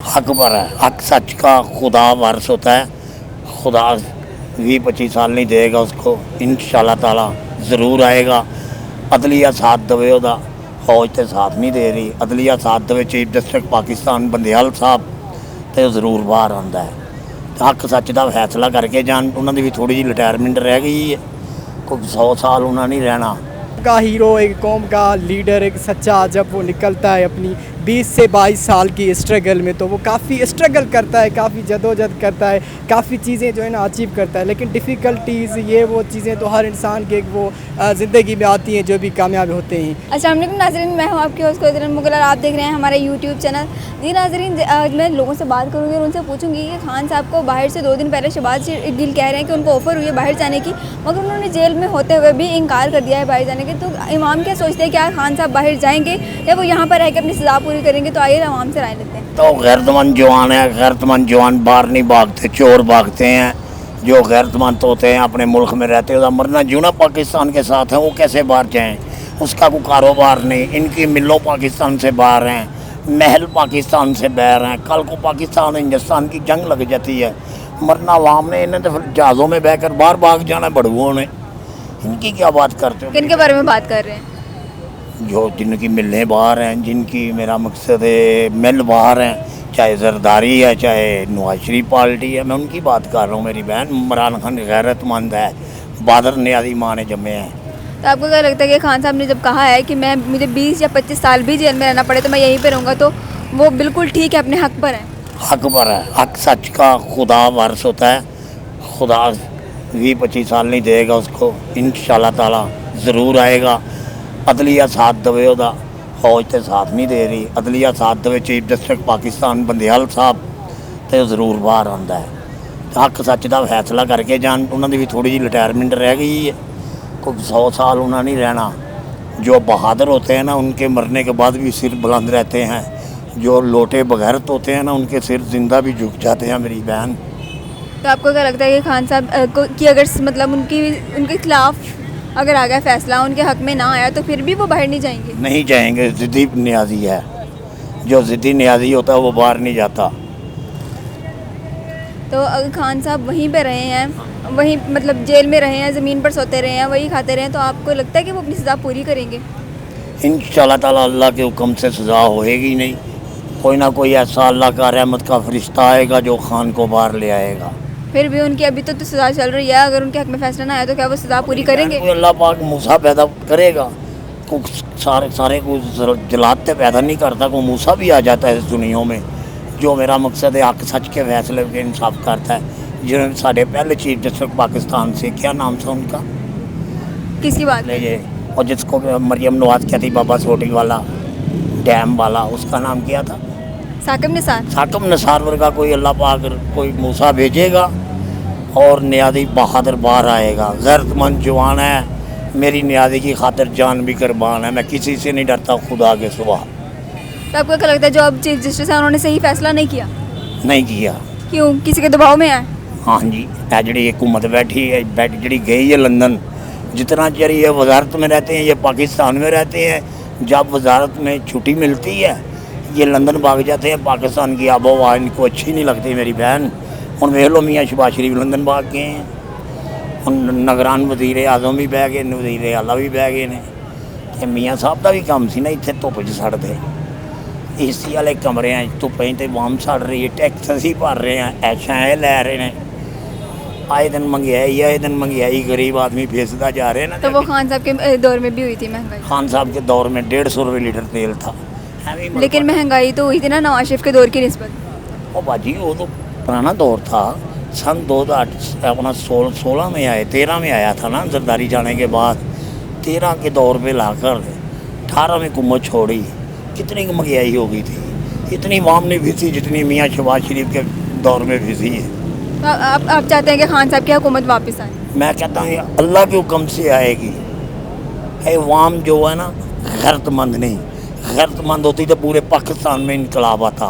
हक पर है। हक सच का खुदा वारिस होता है। खुदा 20-25 साल नहीं देगा उसको, इंशाल्लाह ताला ज़रूर आएगा। अदलिया साथ दवे ओदा, फौज तो साथ नहीं दे रही। अदलिया साथ दवे, चीफ जस्टिस पाकिस्तान बंदेयाल साहब, तो ज़रूर बाहर आंदा है। हक सच का फैसला करके जान। उन्होंने भी थोड़ी जी रिटायरमेंट रह गई है, कोई 100 साल उन्होंने नहीं रहना। का हीरो, एक कौम का लीडर, एक सच्चा, जब वो निकलता है अपनी 20 से 22 साल की स्ट्रगल में, तो वो काफ़ी स्ट्रगल करता है, काफ़ी जदोजहद करता है, काफ़ी चीज़ें जो है ना अचीव करता है। लेकिन डिफ़िकल्टीज़, ये वो चीज़ें तो हर इंसान के वो ज़िंदगी में आती हैं जो भी कामयाब होते हैं। अस्सलाम वालेकुम नाज़रीन, मैं हूँ आपके होस्ट क़ुदरत मुग़ल और आप देख रहे हैं हमारा यूट्यूब चैनल। जी नाज़रीन, आज मैं लोगों से बात करूँगी और उनसे पूछूंगी कि खान साहब को बाहर से 2 दिन पहले शहबाज गिल कह रहे हैं कि उनको ऑफ़र हुई है बाहर जाने की, मगर उन्होंने जेल में होते हुए भी इनकार कर दिया है बाहर जाने के। तो इमाम क्या सोचते हैं, क्या खान साहब बाहर जाएंगे या वो यहाँ पर रहकर अपनी सज़ा पूरी करेंगे? तो आइए आवाम से राय लेते हैं। तो गैरतमंद जवान है। गैरतमंद जवान बाहर नहीं भागते, चोर भागते हैं। जो गैरतमंद होते हैं अपने मुल्क में रहते हैं, मरना जीना पाकिस्तान के साथ है, वो कैसे बाहर जाएं? उसका कोई कारोबार नहीं। इनकी मिलों पाकिस्तान से बाहर हैं, महल पाकिस्तान से बाहर हैं। कल को पाकिस्तान हिंदुस्तान की जंग लग जाती है, मरना अवाम ने। इन्हें तो फिर जहाज़ों में बहकर बाहर भाग जाना बड़ुओं ने। इनकी क्या बात करते हो? किन के बारे में बात कर रहे हैं? जो जिनकी मिलें बाहर हैं, जिनकी, मेरा मकसद है मिल बाहर हैं, चाहे जरदारी है चाहे नवाज शरीफ पार्टी है, मैं उनकी बात कर रहा हूँ। मेरी बहन इमरान खान गैरतमंद है, बादर नियाज़ी माँ ने जमे हैं। तो आपको क्या लगता है कि खान साहब ने जब कहा है कि मुझे 20 या 25 साल भी जेल में रहना पड़े तो मैं यहीं पर रहूँगा, तो वो बिल्कुल ठीक है, अपने हक पर है? हक पर है। हक सच का खुदा वारिस होता है। खुदा 20-25 साल नहीं देगा उसको, इंशाल्लाह ताला ज़रूर आएगा। अदलिया साथ दवे ओदा, फौज तो साथ नहीं दे रही। अदलिया साथ दवे, चीफ जस्टिस पाकिस्तान बंदेयाल साहब, तो ज़रूर बाहर आंदा है। हक सच का फैसला करके जान। उन्होंने भी थोड़ी जी रिटायरमेंट रह गई है, कोई 100 साल उन्होंने नहीं रहना। जो बहादुर होते हैं ना, उनके मरने के बाद भी सिर बुलंद रहते हैं। जो लोटे बगैरत होते हैं ना, उनके सिर जिंदा भी झुक जाते हैं मेरी बहन। तो आपको क्या लगता है कि खान साहब की अगर मतलब उनके खिलाफ अगर आ गया फैसला, उनके हक में ना आया, तो फिर भी वो बाहर नहीं जाएंगे? नहीं जाएंगे। ज़िद्दी नियाज़ी है, जो ज़िद्दी नियाज़ी होता है वो बाहर नहीं जाता। तो अगर खान साहब वहीं पे रहे हैं, वहीं मतलब जेल में रहे हैं, ज़मीन पर सोते रहे हैं, वही खाते रहे हैं, तो आपको लगता है कि वो अपनी सज़ा पूरी करेंगे? इंशाल्लाह ताला अल्लाह के हुक्म से सज़ा होएगी नहीं। कोई ना कोई ऐसा अल्लाह का रहमत का फरिश्ता आएगा जो खान को बाहर ले आएगा। फिर भी उनकी अभी तो सज़ा चल रही है, अगर उनके हक में फैसला ना आया तो क्या वो सज़ा पूरी करेंगे? कोई अल्लाह पाक मूसा पैदा करेगा, कोई सारे को जलाते पैदा नहीं करता, कोई मूसा भी आ जाता है इस दुनिया में। जो मेरा मकसद है हक सच के फैसले के इंसाफ करता है। जिन्होंने साढ़े पहले चीफ जस्टिस पाकिस्तान से, क्या नाम था उनका, किसकी बात है ये, और जिसको मरियम नवाज कहती, बाबा सोटी वाला, डैम वाला, उसका नाम क्या था? साकिब निसार। साकिब निसार वर्गा कोई अल्लाह पाक कोई मूसा भेजेगा और नियाज़ी बहादुर बाहर आएगा। गैरतमंद जवान है, मेरी नियाज़ी की खातिर जान भी कुर्बान है। मैं किसी से नहीं डरता खुदा के सिवा। तो आपको क्या लगता है जो अब चीफ जस्टिस है उन्होंने सही फैसला नहीं किया? नहीं किया। क्यों? किसी के दबाव में है? हाँ जी, है जी हुकूमत बैठी है, जी गई है लंदन। जितना चर ये वजारत में रहते हैं, ये पाकिस्तान में रहते हैं, जब वजारत में छुट्टी मिलती है ये लंदन भाग जाते हैं। पाकिस्तान की आबो हवा इनको अच्छी नहीं लगती मेरी बहन। हम वेख लो, मियाँ शहबाज शरीफ लंदन भाग गए हैं, हम नगरान वजीर आजम भी बह गए, वजीर आला भी बह गए ने। ते मियाँ साहब का भी काम सी ना इत्थे धुप च सड़ते। एसी वाले कमरे हैं, धुप्पें ते वाम सड़ रही है, टैक्स असीं भर रहे हैं, ऐशा लै रहे हैं। आए दिन महंगाई, गरीब आदमी फेसदा जा रहे हैं ना। तो वो खान साहब के दौर में भी हुई थी महंगाई? खान साहब के दौर में 150 रुपये लीटर तेल था। लेकिन महंगाई तो हुई थी ना नवाज शरीफ के दौर की निस्बत। वो बाजी वो तो पुराना दौर था। सन 2008 अपना 16 में आए, 13 में आया था ना जरदारी जाने के बाद। 13 के दौर पे लाकर 18 में हुकूमत छोड़ी, कितनी महंगाई हो गई थी। इतनी वाम नहीं फिसी जितनी मियाँ शहबाज शरीफ के दौर में फिसी है। तो आप चाहते हैं कि खान साहब की हुकूमत वापस आए? मैं कहता हूँ अल्लाह के हुक्म से आएगी। है वाम जो है ना गैरतमंद नहीं, गैरतमंद होती तो पूरे पाकिस्तान में इनकलाब आता।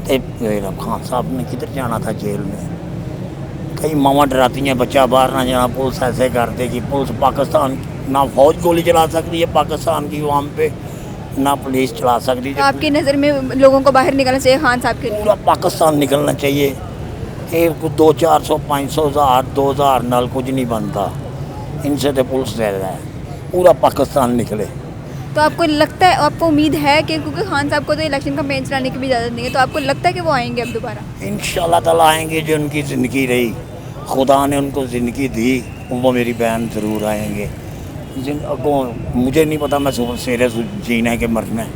खान साहब ने किधर जाना था जेल में? कई मामा डराती हैं बच्चा बाहर ना जाना, पुलिस ऐसे कर देगी। पुलिस पाकिस्तान ना फौज गोली चला सकती है पाकिस्तान की आवाम पे, ना पुलिस चला सकती। तो आपकी नज़र में लोगों को बाहर निकलना चाहिए खान साहब के लिए? पूरा पाकिस्तान निकलना चाहिए। एक 200-400 500,000 2,000 नाल कुछ नहीं बनता, इनसे तो पुलिस ज़्यादा है। पूरा पाकिस्तान निकले। तो आपको लगता है, आपको उम्मीद है कि क्योंकि खान साहब को तो इलेक्शन कैंपेन चलाने की भी इजाज़त नहीं है, तो आपको लगता है कि वो आएंगे अब दोबारा? इंशाल्लाह ताला आएंगे। जो उनकी ज़िंदगी रही, खुदा ने उनको ज़िंदगी दी, वो मेरी बहन ज़रूर आएंगे। मुझे नहीं पता मैं सुबह सवेरे जीना है कि मरना है,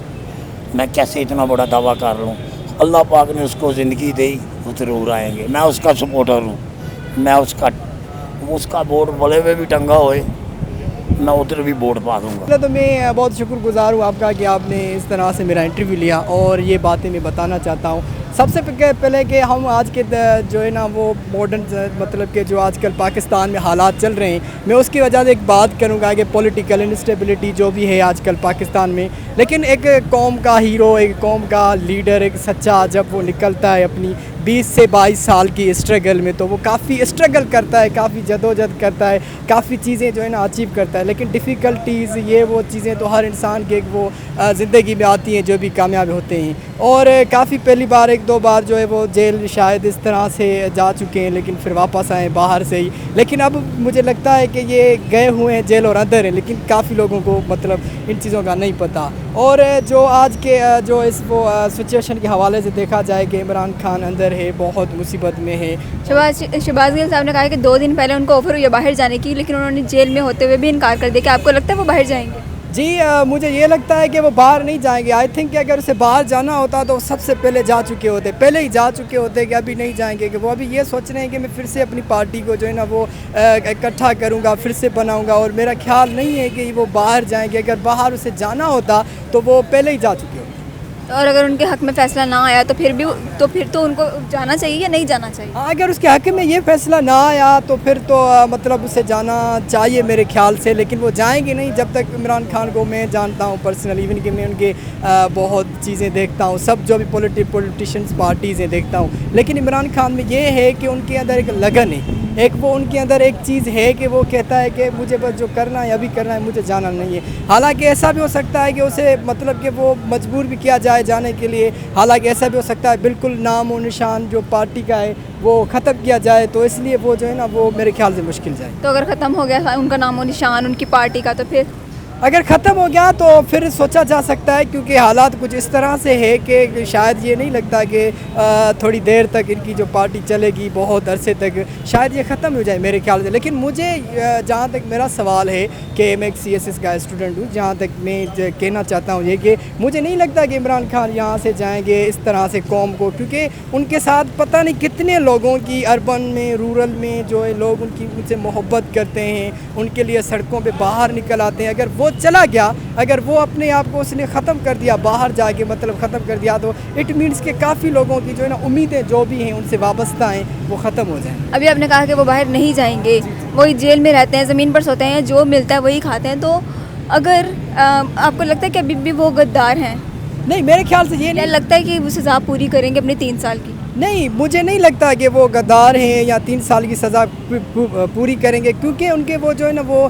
मैं कैसे इतना बड़ा दावा कर लूँ। अल्लाह पाक ने उसको ज़िंदगी दी, वो ज़रूर आएंगे। मैं उसका सपोर्टर हूँ, मैं उसका वोट भले हुए भी टंगा होए, मैं उधर भी वोट पा दूँगा। पहले तो मैं बहुत शुक्रगुजार हूँ आपका कि आपने इस तरह से मेरा इंटरव्यू लिया और ये बातें मैं बताना चाहता हूँ। सबसे पहले कि हम आज के जो है ना वो मॉडर्न मतलब कि जो आजकल पाकिस्तान में हालात चल रहे हैं, मैं उसकी वजह से एक बात करूँगा कि पॉलिटिकल इंस्टेबिलिटी जो भी है आजकल पाकिस्तान में, लेकिन एक कौम का हीरो, एक कौम का लीडर, एक सच्चा जब वो निकलता है अपनी 20 से 22 साल की स्ट्रगल में, तो वो काफ़ी स्ट्रगल करता है, काफ़ी जदोजहद करता है, काफ़ी चीज़ें जो है ना अचीव करता है। लेकिन डिफ़िकल्टीज़ ये वो चीज़ें तो हर इंसान के वो ज़िंदगी में आती हैं जो भी कामयाब होते हैं। और काफ़ी पहली बार 1-2 बार जो है वो जेल शायद इस तरह से जा चुके हैं, लेकिन फिर वापस आए बाहर से ही। लेकिन अब मुझे लगता है कि ये गए हुए हैं जेल और अंदर हैं, लेकिन काफ़ी लोगों को मतलब इन चीज़ों का नहीं पता। और जो आज के जो इस वो सिचुएशन के हवाले से देखा जाए कि इमरान खान अंदर है, बहुत मुसीबत में है। शहबाज गिल साहब ने कहा कि 2 दिन पहले उनको ऑफर हुई है बाहर जाने की, लेकिन उन्होंने जेल में होते हुए भी इनकार कर दिया। कि आपको लगता है वो बाहर जाएंगे? जी मुझे ये लगता है कि वो बाहर नहीं जाएंगे। आई थिंक कि अगर उसे बाहर जाना होता तो सबसे पहले जा चुके होते, पहले ही जा चुके होते कि अभी नहीं जाएंगे। कि वो अभी ये सोच रहे हैं कि मैं फिर से अपनी पार्टी को जो है ना वो इकट्ठा करूँगा, फिर से बनाऊँगा, और मेरा ख्याल नहीं है कि वो बाहर जाएंगे। अगर बाहर उसे जाना होता तो वो पहले ही जा चुके होते। और अगर उनके हक में फ़ैसला ना आया तो फिर तो उनको जाना चाहिए या नहीं जाना चाहिए? अगर उसके हक में ये फैसला ना आया तो फिर तो मतलब उसे जाना चाहिए मेरे ख्याल से। लेकिन वो जाएंगे नहीं जब तक इमरान खान को मैं जानता हूँ पर्सनली, इवन कि मैं उनके बहुत चीज़ें देखता हूँ, सब जो भी पॉलिटिशियंस पार्टीज़ हैं देखता हूँ। लेकिन इमरान खान में ये है कि उनके अंदर एक लगन है, एक वो उनके अंदर एक चीज़ है कि वो कहता है कि मुझे बस जो करना है अभी करना है, मुझे जाना नहीं है। हालांकि ऐसा भी हो सकता है कि उसे मतलब कि वो मजबूर भी किया जाए जाने के लिए। हालांकि ऐसा भी हो सकता है बिल्कुल नाम और निशान जो पार्टी का है वो ख़त्म किया जाए, तो इसलिए वो जो है ना वो मेरे ख्याल से मुश्किल जाए। तो अगर ख़त्म हो गया उनका नाम और निशान उनकी पार्टी का, तो फिर अगर ख़त्म हो गया तो फिर सोचा जा सकता है, क्योंकि हालात कुछ इस तरह से है कि शायद ये नहीं लगता कि थोड़ी देर तक इनकी जो पार्टी चलेगी, बहुत अरसे तक शायद ये ख़त्म हो जाए मेरे ख्याल से। लेकिन मुझे जहाँ तक मेरा सवाल है कि मैं एक CSS का स्टूडेंट हूँ, जहाँ तक मैं कहना चाहता हूँ ये कि मुझे नहीं लगता कि इमरान खान यहाँ से जाएंगे इस तरह से कौम को, क्योंकि उनके साथ पता नहीं कितने लोगों की अर्बन में, रूरल में जो है लोग उनसे मोहब्बत करते हैं, उनके लिए सड़कों पर बाहर निकल आते हैं। अगर वो चला गया, अगर वो अपने आप को उसने ख़त्म कर दिया, बाहर जाके मतलब ख़त्म कर दिया, तो इट मीन्स के काफ़ी लोगों की जो है ना उम्मीदें जो भी हैं उनसे वाबस्ता हैं वो ख़त्म हो जाएं। अभी आपने कहा कि वो बाहर नहीं जाएंगे, वही जेल में रहते हैं, ज़मीन पर सोते हैं, जो मिलता है वही खाते हैं। तो अगर आपको लगता है कि अभी भी वो गद्दार हैं? नहीं, मेरे ख्याल से ये क्या नहीं लगता है कि वो सज़ा पूरी करेंगे अपने 3 साल की? नहीं, मुझे नहीं लगता कि वो गद्दार हैं या 3 साल की सज़ा पूरी करेंगे, क्योंकि उनके वो जो है ना वो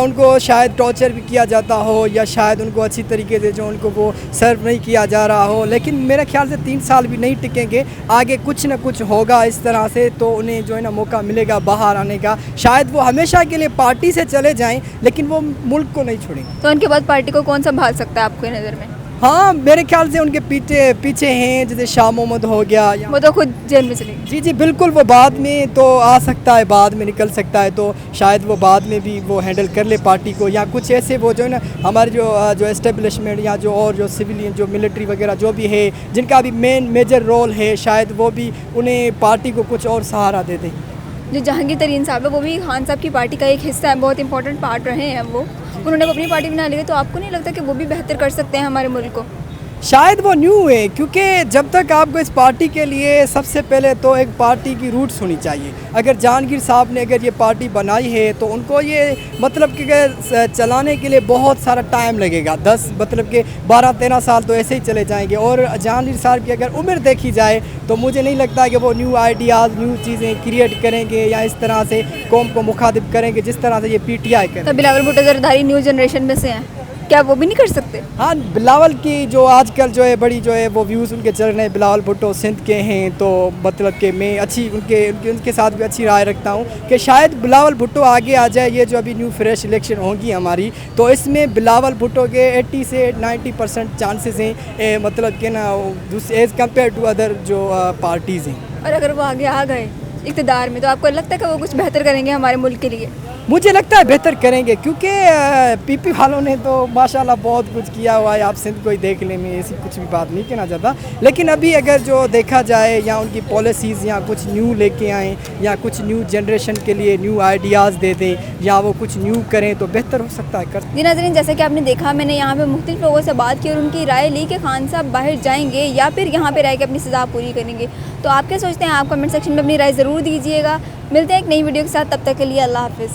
उनको शायद टॉर्चर भी किया जाता हो, या शायद उनको अच्छी तरीके से जो उनको वो सर्व नहीं किया जा रहा हो। लेकिन मेरे ख्याल से 3 साल भी नहीं टिकेंगे, आगे कुछ ना कुछ होगा इस तरह से, तो उन्हें जो है ना मौका मिलेगा बाहर आने का। शायद वो हमेशा के लिए पार्टी से चले जाएँ, लेकिन वो मुल्क को नहीं छोड़ेंगे। तो उनके बाद पार्टी को कौन संभाल सकता है आपकी नज़र में? हाँ, मेरे ख्याल से उनके पीछे हैं, जैसे शाह मोहम्मद हो गया, या वो तो खुद जेल में चलेंगे। जी बिल्कुल, वो बाद में तो आ सकता है, बाद में निकल सकता है, तो शायद वो बाद में भी वो हैंडल कर ले पार्टी को। या कुछ ऐसे वो जो है ना हमारे जो एस्टेब्लिशमेंट या जो और जो सिविलियन जो मिलिट्री वगैरह जो भी है, जिनका भी मेजर रोल है, शायद वो भी उन्हें पार्टी को कुछ और सहारा दे दें। जो जहांगीर तरीन साहब है वो भी खान साहब की पार्टी का एक हिस्सा है, बहुत इंपॉर्टेंट पार्ट रहे हैं वो, उन्होंने अपनी पार्टी बना ली है। तो आपको नहीं लगता कि वो भी बेहतर कर सकते हैं हमारे मुल्क को? शायद वो न्यू है, क्योंकि जब तक आपको इस पार्टी के लिए सबसे पहले तो एक पार्टी की रूट्स होनी चाहिए। अगर जहांगीर साहब ने अगर ये पार्टी बनाई है तो उनको ये मतलब कि चलाने के लिए बहुत सारा टाइम लगेगा, 10 मतलब कि 12-13 साल तो ऐसे ही चले जाएंगे। और जहांगीर साहब की अगर उम्र देखी जाए तो मुझे नहीं लगता कि वो न्यू आइडियाज़, न्यू चीज़ें क्रिएट करेंगे या इस तरह से कौम को मुखातिब करेंगे जिस तरह से ये PTI करें। तो बिलावल भुट्टो ज़रदारी न्यू जनरेशन में से हैं? क्या वो भी नहीं कर सकते? हाँ, बिलावल की जो आजकल जो है बड़ी जो है वो व्यूज़ उनके चल रहे हैं। बिलावल भुट्टो सिंध के हैं, तो मतलब कि मैं अच्छी उनके साथ भी अच्छी राय रखता हूँ कि शायद बिलावल भुट्टो आगे आ जाए। ये जो अभी न्यू फ्रेश इलेक्शन होगी हमारी, तो इसमें बिलावल भुट्टो के 80 से 90% चांसेस हैं, मतलब कि ना एज़ कम्पेयर टू अदर जो पार्टीज़ हैं। और अगर वो आगे आ गए इक़्तिदार में, तो आपको लगता है कि वो कुछ बेहतर करेंगे हमारे मुल्क के लिए? मुझे लगता है बेहतर करेंगे, क्योंकि पीपी वालों ने तो माशाल्लाह बहुत कुछ किया हुआ है। आप सिंध को ही देख लें, मैं ऐसी कुछ भी बात नहीं कहना चाहता, लेकिन अभी अगर जो देखा जाए या उनकी पॉलिसीज़ या कुछ न्यू लेके आएँ या कुछ न्यू जनरेशन के लिए न्यू आइडियाज़ दे दें या वो कुछ न्यू करें तो बेहतर हो सकता है। जी नाज़रीन, जैसे कि आपने देखा, मैंने यहाँ पे मुख्तलिफ लोगों से बात की और उनकी राय ली कि खान साहब बाहर जाएंगे या फिर यहाँ पे रह के अपनी सज़ा पूरी करेंगे। तो आप क्या सोचते हैं? आप कमेंट सेक्शन में अपनी राय ज़रूर दीजिएगा। मिलते हैं एक नई वीडियो के साथ, तब तक के लिए अल्लाह हाफ़िज़।